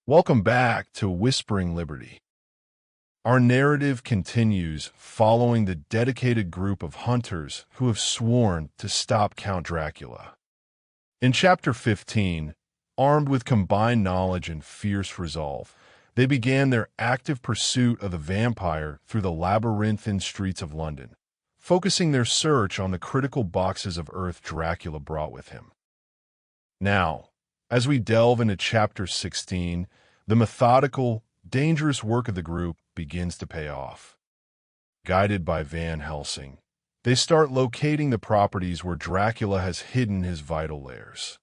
Welcome back to Whispering Liberty. Our narrative continues following the dedicated group of hunters who have sworn to stop Count Dracula. In Chapter 15, armed with combined knowledge and fierce resolve, they began their active pursuit of the vampire through the labyrinthine streets of London, focusing their search on the critical boxes of earth Dracula brought with him. Now, as we delve into Chapter 16, the methodical, dangerous work of the group begins to pay off. Guided by Van Helsing, they start locating the properties where Dracula has hidden his vital lairs.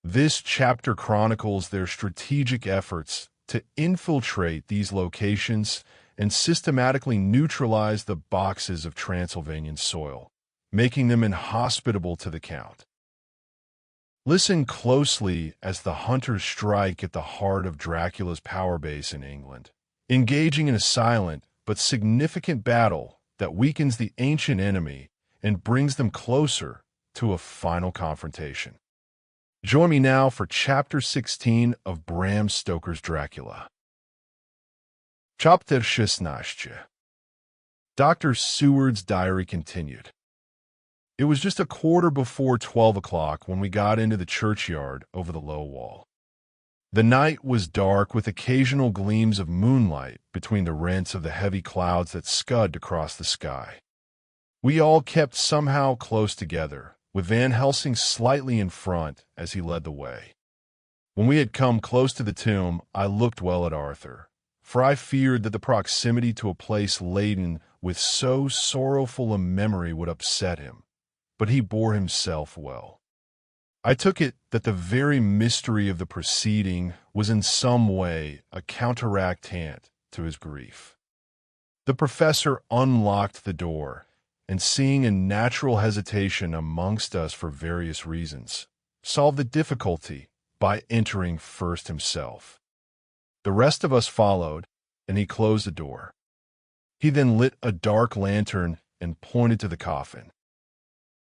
This chapter chronicles their strategic efforts to infiltrate these locations and systematically neutralize the boxes of Transylvanian soil, making them inhospitable to the Count. Listen closely as the hunters strike at the heart of Dracula's power base in England, engaging in a silent but significant battle that weakens the ancient enemy and brings them closer to a final confrontation. Join me now for Chapter 16 of Bram Stoker's Dracula. Chapter 16. Dr. Seward's diary continued. It was just a quarter before 12 o'clock when we got into the churchyard over the low wall. The night was dark with occasional gleams of moonlight between the rents of the heavy clouds that scudded across the sky. We all kept somehow close together, with Van Helsing slightly in front as he led the way. When we had come close to the tomb, I looked well at Arthur, for I feared that the proximity to a place laden with so sorrowful a memory would upset him. But he bore himself well. I took it that the very mystery of the proceeding was in some way a counteractant to his grief. The professor unlocked the door, and seeing a natural hesitation amongst us for various reasons, solved the difficulty by entering first himself. The rest of us followed, and he closed the door. He then lit a dark lantern and pointed to the coffin.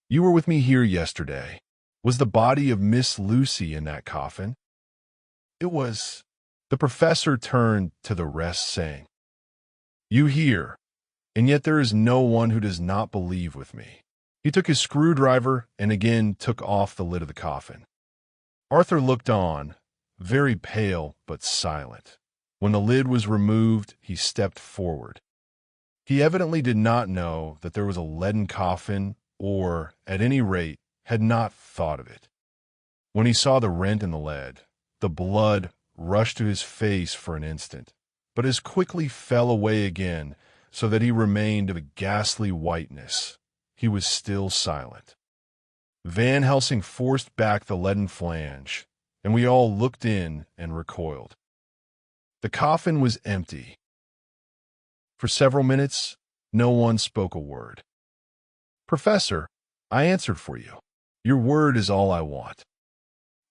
"You were with me here yesterday. Was the body of Miss Lucy in that coffin?" "It was." The professor turned to the rest, saying, "You hear, and yet there is no one who does not believe with me." He took his screwdriver and again took off the lid of the coffin. Arthur looked on, very pale but silent. When the lid was removed, he stepped forward. He evidently did not know that there was a leaden coffin, or, at any rate, had not thought of it. When he saw the rent in the lead, the blood rushed to his face for an instant, but as quickly fell away again, so that he remained of a ghastly whiteness. He was still silent. Van Helsing forced back the leaden flange, and we all looked in and recoiled. The coffin was empty. For several minutes, no one spoke a word. "Professor," I answered for you. "Your word is all I want.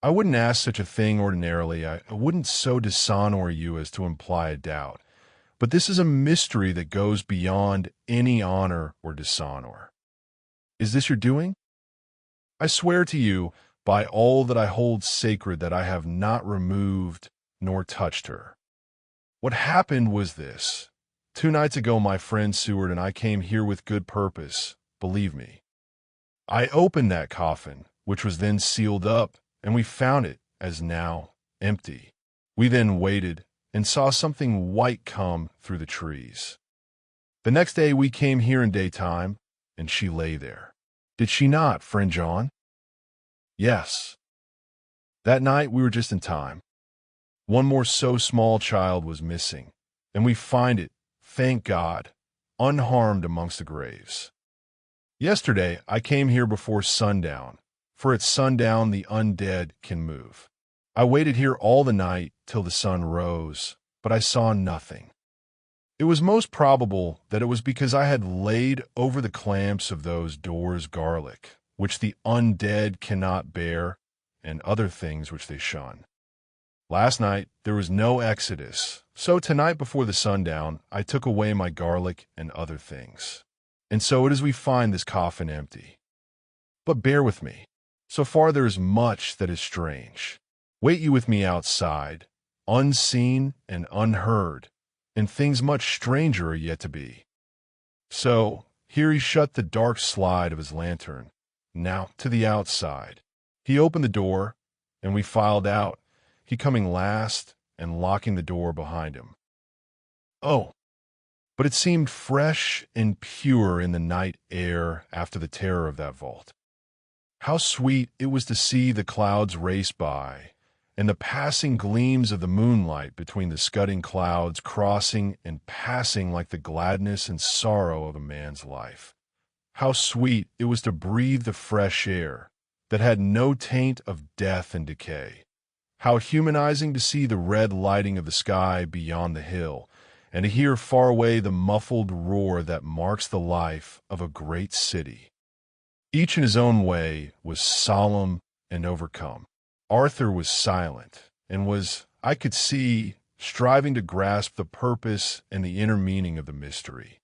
I wouldn't ask such a thing ordinarily. I wouldn't so dishonor you as to imply a doubt. But this is a mystery that goes beyond any honor or dishonor. Is this your doing? I swear to you, by all that I hold sacred, that I have not removed nor touched her. What happened was this. 2 nights ago, my friend Seward and I came here with good purpose. Believe me. I opened that coffin, which was then sealed up, and we found it, as now, empty. We then waited and saw something white come through the trees. The next day we came here in daytime, and she lay there. Did she not, friend John?" "Yes. That night we were just in time. One more so small child was missing, and we find it, thank God, unharmed amongst the graves. Yesterday, I came here before sundown, for at sundown the undead can move. I waited here all the night till the sun rose, but I saw nothing. It was most probable that it was because I had laid over the clamps of those doors garlic, which the undead cannot bear, and other things which they shun. Last night there was no exodus, so tonight before the sundown I took away my garlic and other things. And so it is we find this coffin empty. But bear with me. So far there is much that is strange. Wait you with me outside, unseen and unheard, and things much stranger are yet to be. So, here he shut the dark slide of his lantern, now to the outside. He opened the door, and we filed out, he coming last and locking the door behind him. Oh, but it seemed fresh and pure in the night air after the terror of that vault. How sweet it was to see the clouds race by, and the passing gleams of the moonlight between the scudding clouds crossing and passing like the gladness and sorrow of a man's life. How sweet it was to breathe the fresh air that had no taint of death and decay. How humanizing to see the red lighting of the sky beyond the hill, and to hear far away the muffled roar that marks the life of a great city. Each in his own way was solemn and overcome. Arthur was silent and was, I could see, striving to grasp the purpose and the inner meaning of the mystery.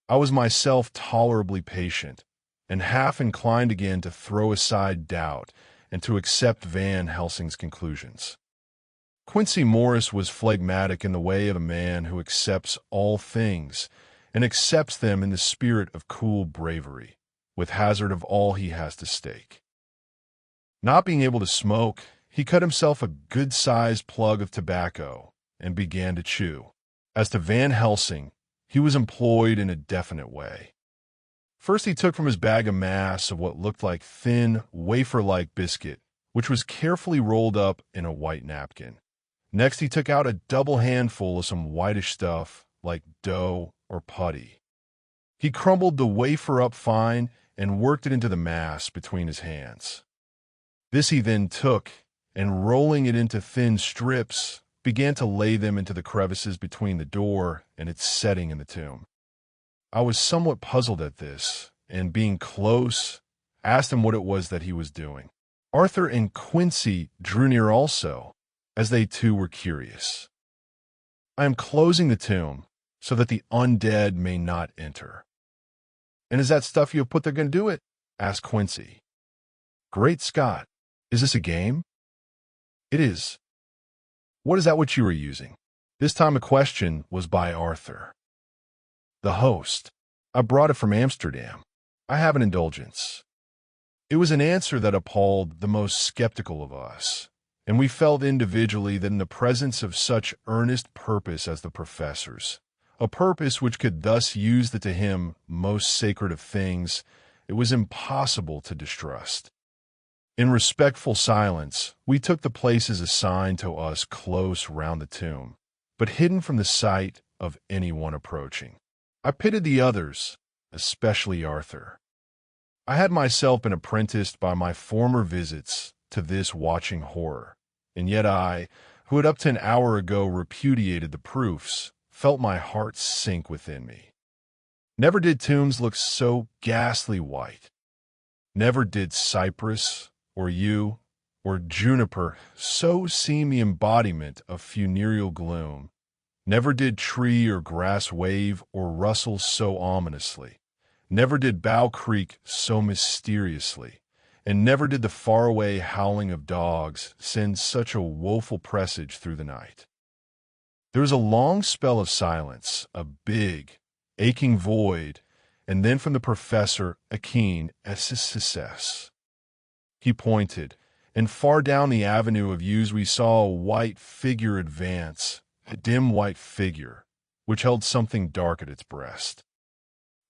I was myself tolerably patient and half inclined again to throw aside doubt and to accept Van Helsing's conclusions. Quincey Morris was phlegmatic in the way of a man who accepts all things and accepts them in the spirit of cool bravery, with hazard of all he has to stake. Not being able to smoke, he cut himself a good-sized plug of tobacco and began to chew. As to Van Helsing, he was employed in a definite way. First he took from his bag a mass of what looked like thin, wafer-like biscuit, which was carefully rolled up in a white napkin. Next he took out a double handful of some whitish stuff like dough or putty. He crumbled the wafer up fine and worked it into the mass between his hands. This he then took, and rolling it into thin strips, began to lay them into the crevices between the door and its setting in the tomb. I was somewhat puzzled at this, and being close, asked him what it was that he was doing. Arthur and Quincey drew near also, as they too were curious. I am closing the tomb, so that the undead may not enter. And is that stuff you have put there going to do it? Asked Quincey. Great Scott, is this a game? It is. What is that which you are using? This time a question was by Arthur. The host. I brought it from Amsterdam. I have an indulgence. It was an answer that appalled the most skeptical of us, and we felt individually that in the presence of such earnest purpose as the professor's, a purpose which could thus use the to him most sacred of things, it was impossible to distrust. In respectful silence, we took the places assigned to us close round the tomb, but hidden from the sight of anyone approaching. I pitied the others, especially Arthur. I had myself been apprenticed by my former visits to this watching horror, and yet I, who had up to an hour ago repudiated the proofs, felt my heart sink within me. Never did tombs look so ghastly white. Never did cypress, or yew, or juniper so seem the embodiment of funereal gloom. Never did tree or grass wave or rustle so ominously. Never did bough creak so mysteriously. And never did the faraway howling of dogs send such a woeful presage through the night. There was a long spell of silence, a big, aching void, and then from the professor a keen "ss." He pointed, and far down the avenue of yews we saw a white figure advance, a dim white figure, which held something dark at its breast.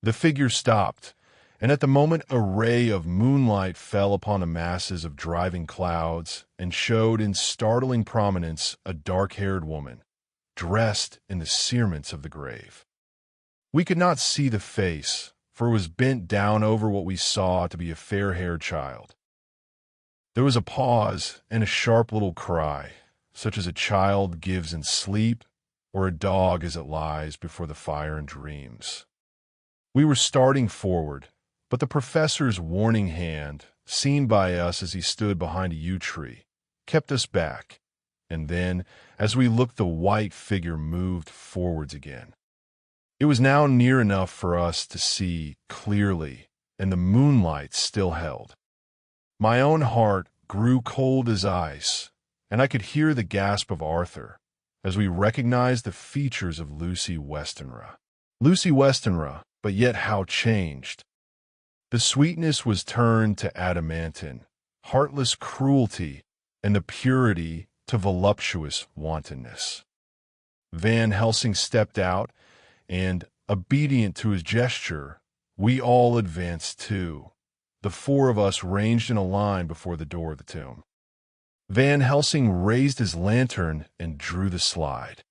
The figure stopped, and at the moment a ray of moonlight fell upon the masses of driving clouds and showed in startling prominence a dark-haired woman, dressed in the cerements of the grave. We could not see the face, for it was bent down over what we saw to be a fair-haired child. There was a pause and a sharp little cry, such as a child gives in sleep or a dog as it lies before the fire and dreams. We were starting forward, but the professor's warning hand, seen by us as he stood behind a yew tree, kept us back, and then, as we looked, the white figure moved forwards again. It was now near enough for us to see clearly, and the moonlight still held. My own heart grew cold as ice, and I could hear the gasp of Arthur as we recognized the features of Lucy Westenra. Lucy Westenra, but yet how changed. The sweetness was turned to adamantine, heartless cruelty, and the purity to voluptuous wantonness. Van Helsing stepped out, and, obedient to his gesture, we all advanced too. The four of us ranged in a line before the door of the tomb. Van Helsing raised his lantern and drew the slide.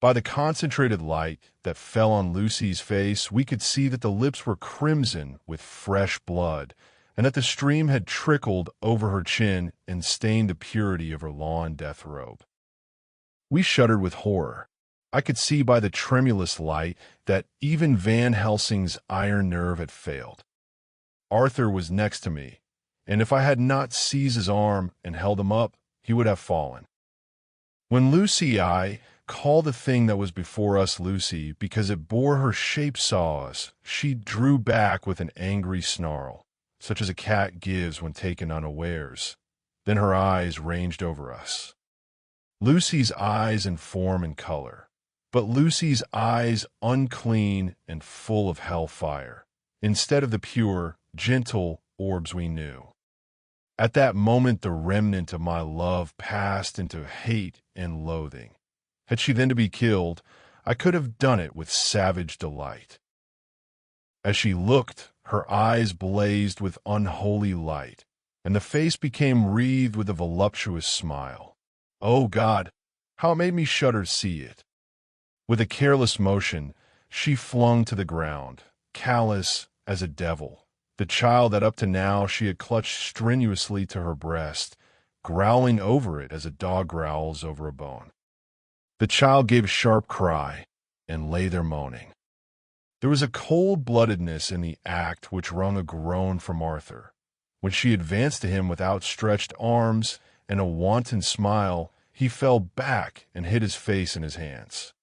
By the concentrated light that fell on Lucy's face, we could see that the lips were crimson with fresh blood, and that the stream had trickled over her chin and stained the purity of her lawn death robe. We shuddered with horror. I could see by the tremulous light that even Van Helsing's iron nerve had failed. Arthur was next to me, and if I had not seized his arm and held him up, he would have fallen. When I called the thing that was before us Lucy because it bore her shape saw us, she drew back with an angry snarl, such as a cat gives when taken unawares. Then her eyes ranged over us. Lucy's eyes in form and color, but Lucy's eyes unclean and full of hellfire, instead of the pure, gentle orbs we knew. At that moment, the remnant of my love passed into hate and loathing. Had she then to be killed, I could have done it with savage delight. As she looked, her eyes blazed with unholy light, and the face became wreathed with a voluptuous smile. Oh God, how it made me shudder to see it. With a careless motion, she flung to the ground, callous as a devil, the child that up to now she had clutched strenuously to her breast, growling over it as a dog growls over a bone. The child gave a sharp cry and lay there moaning. There was a cold-bloodedness in the act which wrung a groan from Arthur. When she advanced to him with outstretched arms and a wanton smile, he fell back and hid his face in his hands.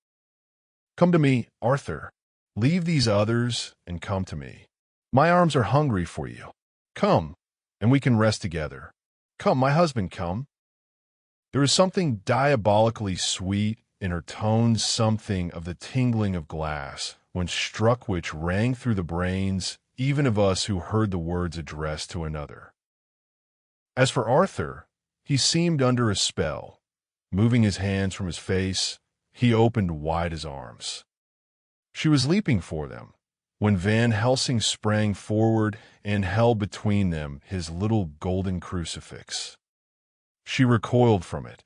"Come to me, Arthur. Leave these others and come to me. My arms are hungry for you. Come, and we can rest together. Come, my husband, come." There was something diabolically sweet in her tones, something of the tingling of glass, when struck which rang through the brains even of us who heard the words addressed to another. As for Arthur, he seemed under a spell. Moving his hands from his face, he opened wide his arms. She was leaping for them, when Van Helsing sprang forward and held between them his little golden crucifix. She recoiled from it,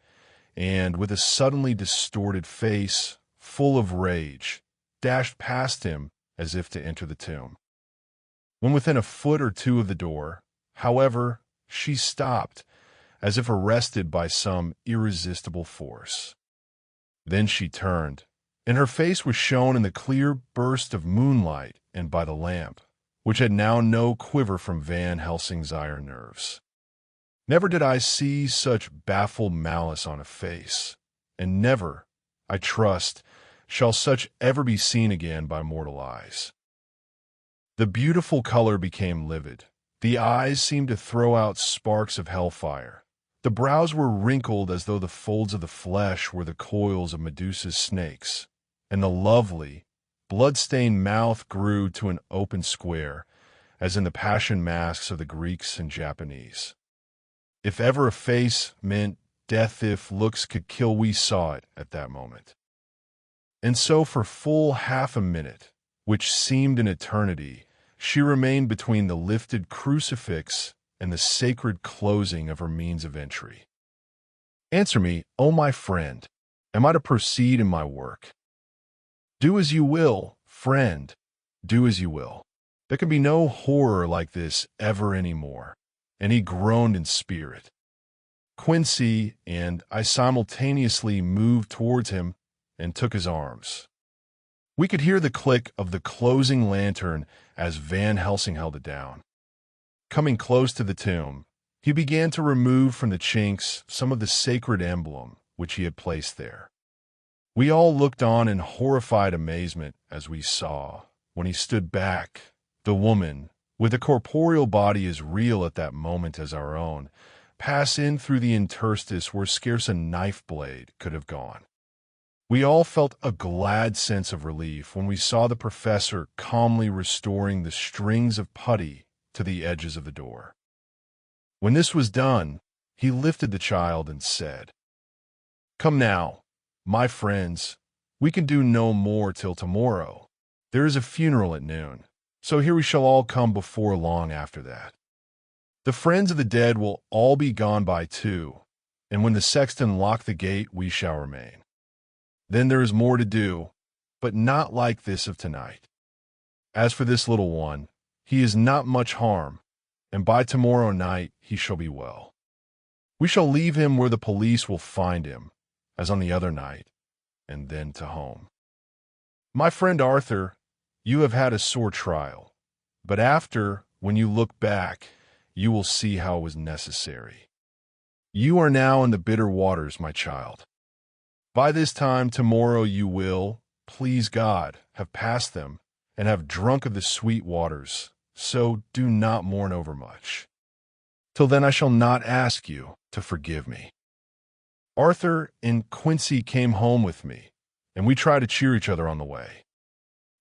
and, with a suddenly distorted face, full of rage, dashed past him as if to enter the tomb. When within a foot or two of the door, however, she stopped, as if arrested by some irresistible force. Then she turned, and her face was shown in the clear burst of moonlight and by the lamp, which had now no quiver from Van Helsing's iron nerves. Never did I see such baffled malice on a face, and never, I trust, shall such ever be seen again by mortal eyes. The beautiful color became livid. The eyes seemed to throw out sparks of hellfire. The brows were wrinkled as though the folds of the flesh were the coils of Medusa's snakes, and the lovely, blood-stained mouth grew to an open square, as in the passion masks of the Greeks and Japanese. If ever a face meant death, if looks could kill, we saw it at that moment. And so for full half a minute, which seemed an eternity, she remained between the lifted crucifix and the sacred closing of her means of entry. Answer me, O my friend, am I to proceed in my work? Do as you will, friend, do as you will. There can be no horror like this ever any more. And he groaned in spirit. Quincy and I simultaneously moved towards him and took his arms. We could hear the click of the closing lantern as Van Helsing held it down. Coming close to the tomb, he began to remove from the chinks some of the sacred emblem which he had placed there. We all looked on in horrified amazement as we saw, when he stood back, the woman, with a corporeal body as real at that moment as our own, pass in through the interstice where scarce a knife blade could have gone. We all felt a glad sense of relief when we saw the professor calmly restoring the strings of putty to the edges of the door. When this was done, he lifted the child and said, "Come now, my friends, we can do no more till tomorrow. There is a funeral at noon, so here we shall all come before long after that. The friends of the dead will all be gone by 2, and when the sexton lock the gate, we shall remain. Then there is more to do, but not like this of tonight. As for this little one, he is not much harm, and by tomorrow night he shall be well. We shall leave him where the police will find him, as on the other night, and then to home. My friend Arthur, you have had a sore trial, but after, when you look back, you will see how it was necessary. You are now in the bitter waters, my child. By this time tomorrow you will, please God, have passed them, and have drunk of the sweet waters, so do not mourn overmuch. Till then I shall not ask you to forgive me. Arthur and Quincy came home with me, and we tried to cheer each other on the way.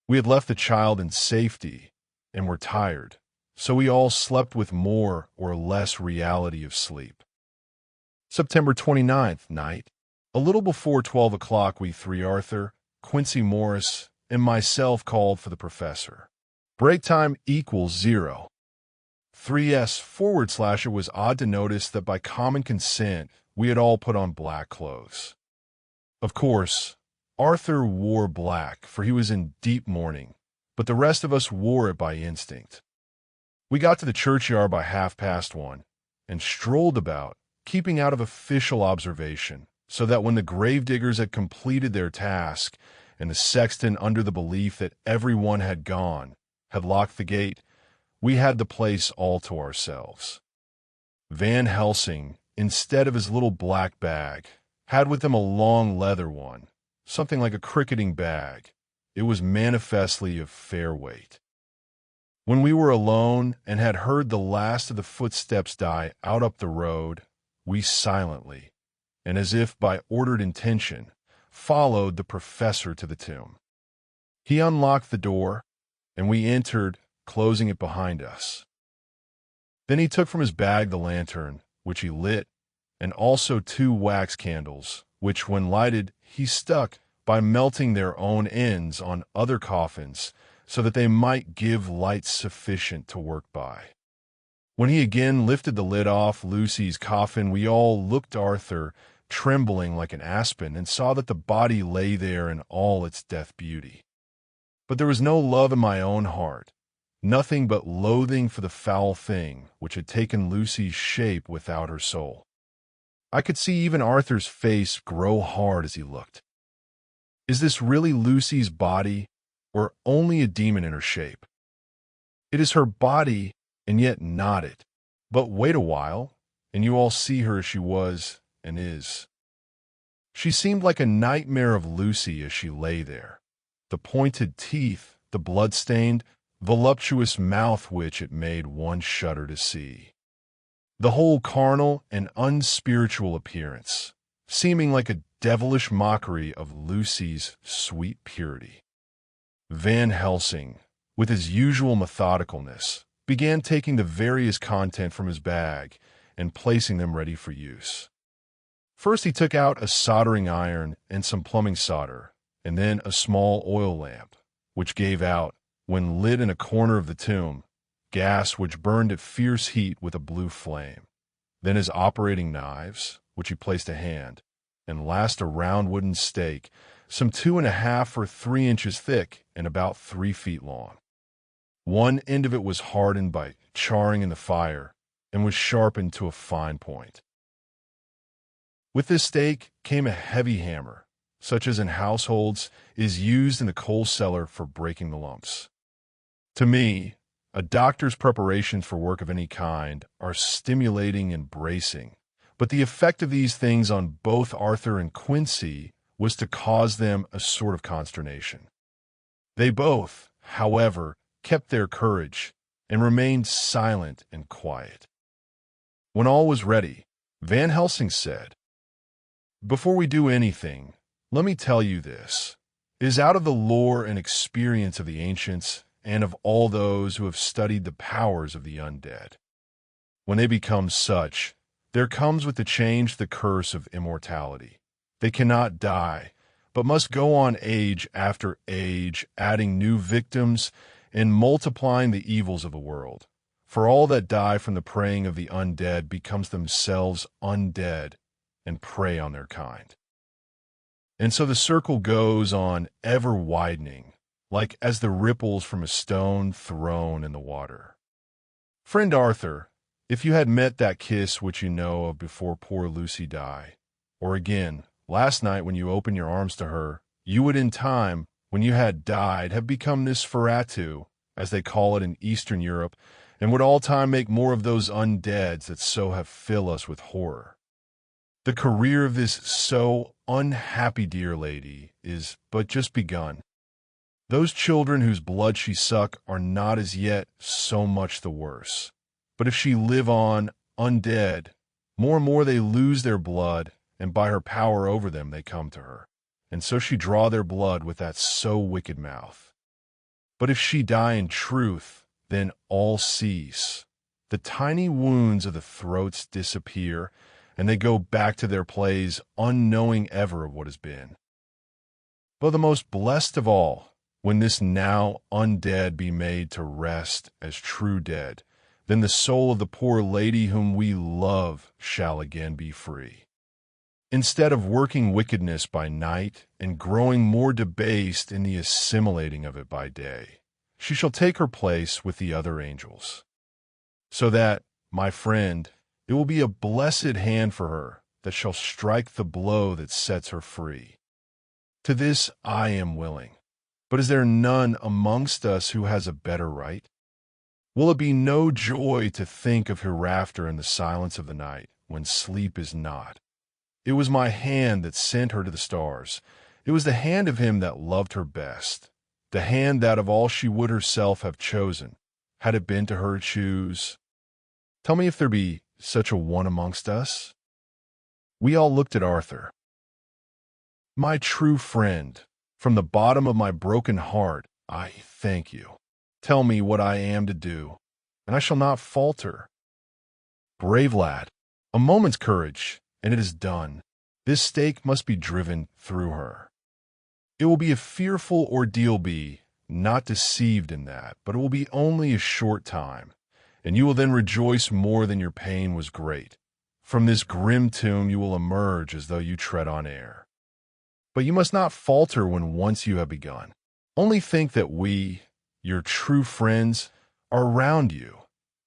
We had left the child in safety, and were tired, so we all slept with more or less reality of sleep. September 29th, night. A little before 12 o'clock, we 3, Arthur, Quincy Morris, and myself, called for the professor. Break time equals 0. 3s / it was odd to notice that by common consent, we had all put on black clothes. Of course, Arthur wore black, for he was in deep mourning, but the rest of us wore it by instinct. We got to the churchyard by 1:30 and strolled about, keeping out of official observation, so that when the gravediggers had completed their task and the sexton, under the belief that everyone had gone, had locked the gate, we had the place all to ourselves. Van Helsing, instead of his little black bag, had with him a long leather one, something like a cricketing bag. It was manifestly of fair weight. When we were alone and had heard the last of the footsteps die out up the road, we silently, and as if by ordered intention, followed the professor to the tomb. He unlocked the door, and we entered, closing it behind us. Then he took from his bag the lantern, which he lit, and also 2 wax candles, which, when lighted, he stuck by melting their own ends on other coffins, so that they might give light sufficient to work by. When he again lifted the lid off Lucy's coffin, we all looked at Arthur, trembling like an aspen, and saw that the body lay there in all its death beauty. But there was no love in my own heart, nothing but loathing for the foul thing which had taken Lucy's shape without her soul. I could see even Arthur's face grow hard as he looked. Is this really Lucy's body, or only a demon in her shape? It is her body, and yet not it. But wait a while, and you all see her as she was and is. She seemed like a nightmare of Lucy as she lay there. The pointed teeth, the blood-stained, voluptuous mouth which it made one shudder to see. The whole carnal and unspiritual appearance, seeming like a devilish mockery of Lucy's sweet purity. Van Helsing, with his usual methodicalness, began taking the various content from his bag and placing them ready for use. First he took out a soldering iron and some plumbing solder, and then a small oil lamp, which gave out, when lit in a corner of the tomb, gas which burned at fierce heat with a blue flame. Then his operating knives, which he placed at hand, and last a round wooden stake, some 2½ or 3 inches thick and about 3 feet long. One end of it was hardened by charring in the fire and was sharpened to a fine point. With this stake came a heavy hammer, such as in households is used in the coal cellar for breaking the lumps. To me, a doctor's preparations for work of any kind are stimulating and bracing, but the effect of these things on both Arthur and Quincy was to cause them a sort of consternation. They both, however, kept their courage and remained silent and quiet. When all was ready, Van Helsing said, "Before we do anything, let me tell you this. It is out of the lore and experience of the ancients and of all those who have studied the powers of the undead. When they become such, there comes with the change the curse of immortality. They cannot die, but must go on age after age, adding new victims and multiplying the evils of the world. For all that die from the preying of the undead becomes themselves undead and prey on their kind. And so the circle goes on ever widening, like as the ripples from a stone thrown in the water. Friend Arthur, if you had met that kiss which you know of before poor Lucy died, or again, last night when you opened your arms to her, you would in time, when you had died, have become Nosferatu, as they call it in Eastern Europe, and would all time make more of those undeads that so have filled us with horror. The career of this so unhappy dear lady is but just begun. Those children whose blood she suck are not as yet so much the worse. But if she live on, undead, more and more they lose their blood, and by her power over them they come to her. And so she draw their blood with that so wicked mouth. But if she die in truth, then all cease. The tiny wounds of the throats disappear, and they go back to their plays, unknowing ever of what has been. But the most blessed of all, when this now undead be made to rest as true dead, then the soul of the poor lady whom we love shall again be free. Instead of working wickedness by night and growing more debased in the assimilating of it by day, she shall take her place with the other angels. So that, my friend, it will be a blessed hand for her that shall strike the blow that sets her free. To this I am willing. But is there none amongst us who has a better right? Will it be no joy to think of hereafter in the silence of the night, when sleep is not? It was my hand that sent her to the stars. It was the hand of him that loved her best, the hand that of all she would herself have chosen, had it been to her to choose. Tell me if there be such a one amongst us? We all looked at Arthur. My true friend, from the bottom of my broken heart, I thank you. Tell me what I am to do, and I shall not falter. Brave lad, a moment's courage, and it is done. This stake must be driven through her. It will be a fearful ordeal, be not deceived in that, but it will be only a short time, and you will then rejoice more than your pain was great. From this grim tomb you will emerge as though you tread on air. But you must not falter when once you have begun. Only think that we, your true friends, are around you,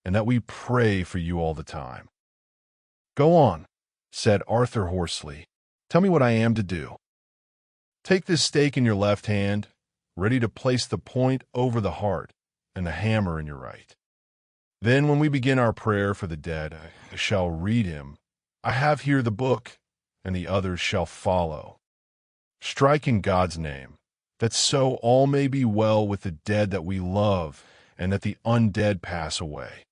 and that we pray for you all the time. Go on, said Arthur hoarsely. Tell me what I am to do. Take this stake in your left hand, ready to place the point over the heart, and the hammer in your right. Then when we begin our prayer for the dead, I shall read him. I have here the book, and the others shall follow. Strike in God's name, that so all may be well with the dead that we love, and that the undead pass away.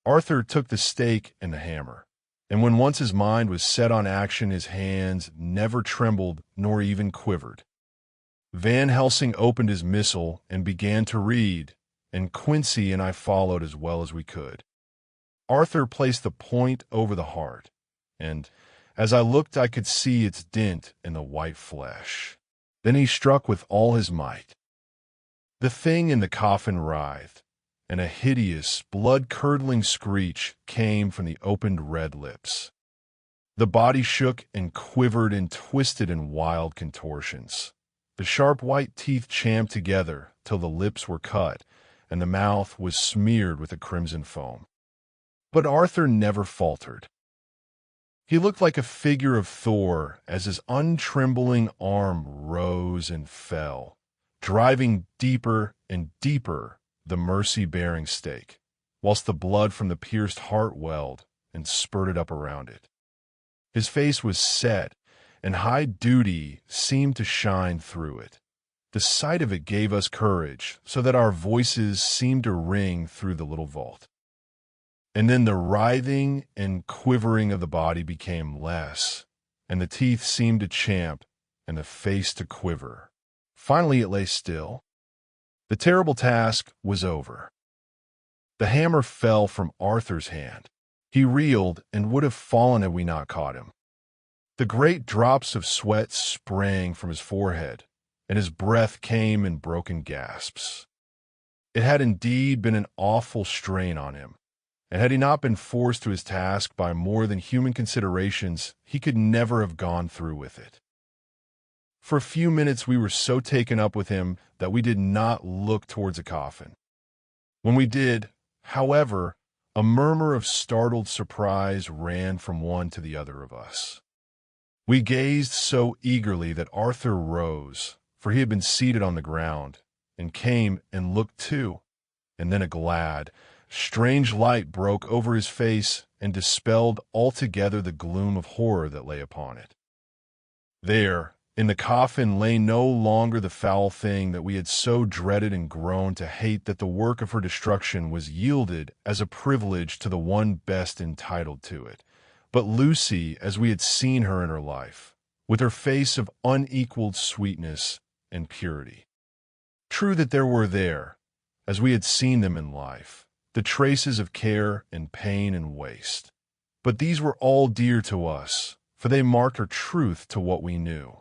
Arthur took the stake and the hammer, and when once his mind was set on action, his hands never trembled nor even quivered. Van Helsing opened his missal and began to read, and Quincy and I followed as well as we could. Arthur placed the point over the heart, and as I looked I could see its dint in the white flesh. Then he struck with all his might. The thing in the coffin writhed, and a hideous, blood-curdling screech came from the opened red lips. The body shook and quivered and twisted in wild contortions. The sharp white teeth champed together till the lips were cut, and the mouth was smeared with a crimson foam. But Arthur never faltered. He looked like a figure of Thor as his untrembling arm rose and fell, driving deeper and deeper the mercy-bearing stake, whilst the blood from the pierced heart welled and spurted up around it. His face was set, and high duty seemed to shine through it. The sight of it gave us courage, so that our voices seemed to ring through the little vault. And then the writhing and quivering of the body became less, and the teeth seemed to champ and the face to quiver. Finally it lay still. The terrible task was over. The hammer fell from Arthur's hand. He reeled and would have fallen had we not caught him. The great drops of sweat sprang from his forehead, and his breath came in broken gasps. It had indeed been an awful strain on him, and had he not been forced to his task by more than human considerations, he could never have gone through with it. For a few minutes we were so taken up with him that we did not look towards a coffin. When we did, however, a murmur of startled surprise ran from one to the other of us. We gazed so eagerly that Arthur rose, for he had been seated on the ground, and came and looked too, and then a glad, strange light broke over his face and dispelled altogether the gloom of horror that lay upon it. There, in the coffin, lay no longer the foul thing that we had so dreaded and grown to hate, that the work of her destruction was yielded as a privilege to the one best entitled to it, but Lucy as we had seen her in her life, with her face of unequaled sweetness and purity. True that there were there, as we had seen them in life, the traces of care and pain and waste. But these were all dear to us, for they marked her truth to what we knew.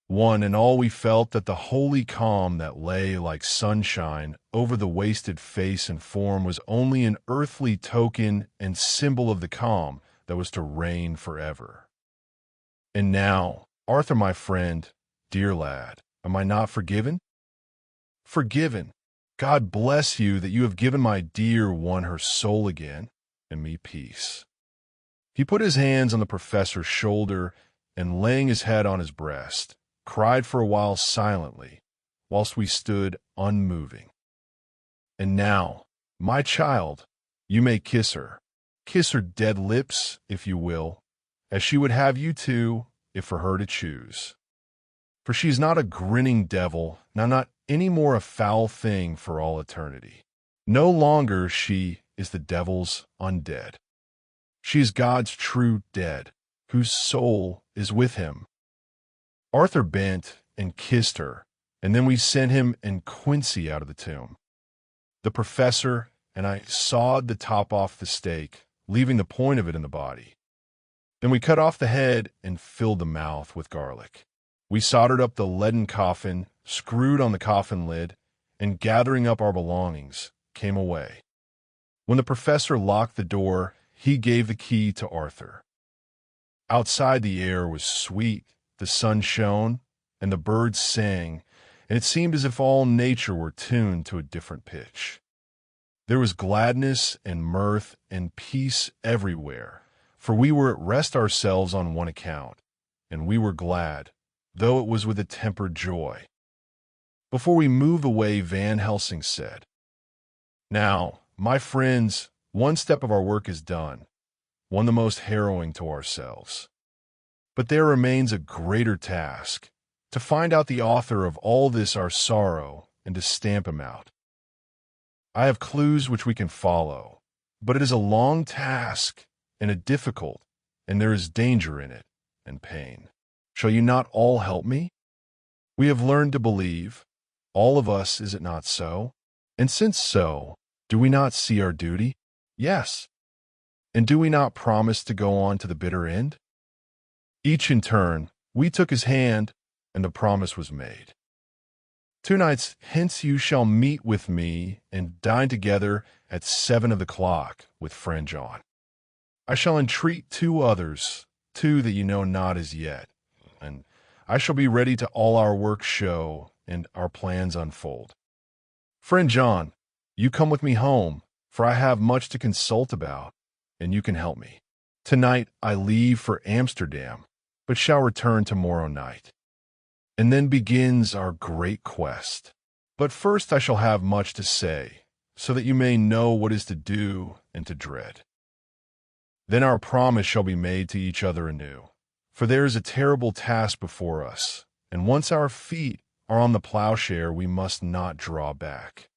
One and all we felt that the holy calm that lay like sunshine over the wasted face and form was only an earthly token and symbol of the calm that was to reign forever. And now, Arthur, my friend, dear lad, am I not forgiven? Forgiven. God bless you that you have given my dear one her soul again, and me peace. He put his hands on the professor's shoulder, and laying his head on his breast, cried for a while silently, whilst we stood unmoving. And now, my child, you may kiss her. Kiss her dead lips, if you will, as she would have you to, if for her to choose. For she is not a grinning devil, now not any more a foul thing for all eternity. No longer she is the devil's undead. She is God's true dead, whose soul is with him. Arthur bent and kissed her, and then we sent him and Quincy out of the tomb. The professor and I sawed the top off the stake, leaving the point of it in the body. Then we cut off the head and filled the mouth with garlic. We soldered up the leaden coffin, screwed on the coffin lid, and gathering up our belongings, came away. When the professor locked the door, he gave the key to Arthur. Outside the air was sweet, the sun shone, and the birds sang, and it seemed as if all nature were tuned to a different pitch. There was gladness and mirth and peace everywhere, for we were at rest ourselves on one account, and we were glad, though it was with a tempered joy. Before we moved away, Van Helsing said, "Now, my friends, one step of our work is done, one the most harrowing to ourselves. But there remains a greater task, to find out the author of all this our sorrow and to stamp him out. I have clues which we can follow, but it is a long task and a difficult, and there is danger in it and pain. Shall you not all help me? We have learned to believe, all of us, is it not so? And since so, do we not see our duty? Yes. And do we not promise to go on to the bitter end?" Each in turn, we took his hand, and the promise was made. 2 nights hence you shall meet with me and dine together at 7 of the clock with friend John. I shall entreat 2 others, 2 that you know not as yet, and I shall be ready to all our work show and our plans unfold. Friend John, you come with me home, for I have much to consult about, and you can help me. Tonight I leave for Amsterdam, but shall return tomorrow night. And then begins our great quest. But first I shall have much to say, so that you may know what is to do and to dread. Then our promise shall be made to each other anew, for there is a terrible task before us, and once our feet are on the plowshare we must not draw back.